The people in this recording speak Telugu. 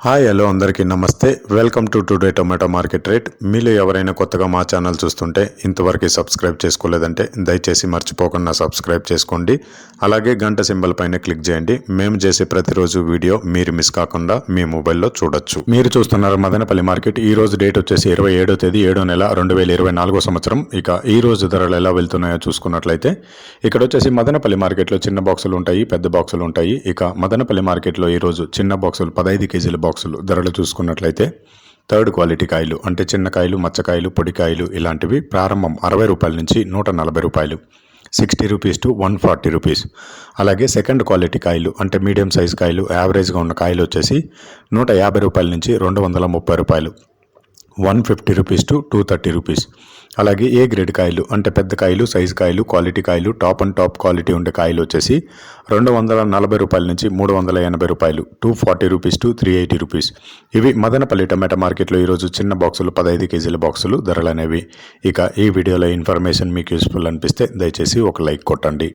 హాయ్ హలో అందరికీ నమస్తే. Welcome to today tomato market rate. మీలో ఎవరైనా కొత్తగా మా ఛానల్ చూస్తుంటే ఇంతవరకు సబ్స్క్రైబ్ చేసుకోలేదంటే దయచేసి మర్చిపోకుండా సబ్స్క్రైబ్ చేసుకోండి. అలాగే గంట సింబల్ పైన క్లిక్ చేయండి. మేము చేసే ప్రతిరోజు వీడియో మీరు మిస్ కాకుండా మీ మొబైల్లో చూడొచ్చు. మీరు చూస్తున్నారు మదనపల్లి మార్కెట్. ఈ రోజు డేట్ వచ్చేసి 27వ తేదీ 7వ నెల 2024 సంవత్సరం. ఇక ఈ రోజు ధరలు ఎలా వెళ్తున్నాయో చూసుకున్నట్లయితే ఇక్కడ వచ్చేసి మదనపల్లి మార్కెట్లో చిన్న బాక్సులు ఉంటాయి, పెద్ద బాక్సులు ఉంటాయి. ఇక మదనపల్లి మార్కెట్లో ఈరోజు చిన్న బాక్సులు 15 కేజీల బాక్సులు ధరలు చూసుకున్నట్లయితే థర్డ్ క్వాలిటీ కాయలు అంటే చిన్నకాయలు, మచ్చకాయలు, పొడికాయలు ఇలాంటివి ప్రారంభం 60 రూపాయల నుంచి 140 రూపాయలు, 60 రూపీస్ టు 140 రూపీస్. అలాగే సెకండ్ క్వాలిటీ కాయలు అంటే మీడియం సైజ్ కాయలు, యావరేజ్గా ఉన్న కాయలు వచ్చేసి 150 రూపాయల నుంచి 230 రూపాయలు, 150 రూపీస్ టు 230 రూపీస్. అలాగే ఏ గ్రేడ్ కాయలు అంటే పెద్ద కాయలు, సైజు కాయలు, క్వాలిటీ కాయలు, టాప్ అండ్ టాప్ క్వాలిటీ ఉండే కాయలు వచ్చేసి 240 రూపాయల నుంచి 380 రూపాయలు, 240 రూపీస్ టు 380 రూపీస్. ఇవి మదనపల్లి టమాటా మార్కెట్లో ఈరోజు చిన్న బాక్సులు 15 కేజీల బాక్సులు ధరలు అనేవి. ఇక ఈ వీడియోలో ఇన్ఫర్మేషన్ మీకు యూస్ఫుల్ అనిపిస్తే దయచేసి ఒక లైక్ కొట్టండి.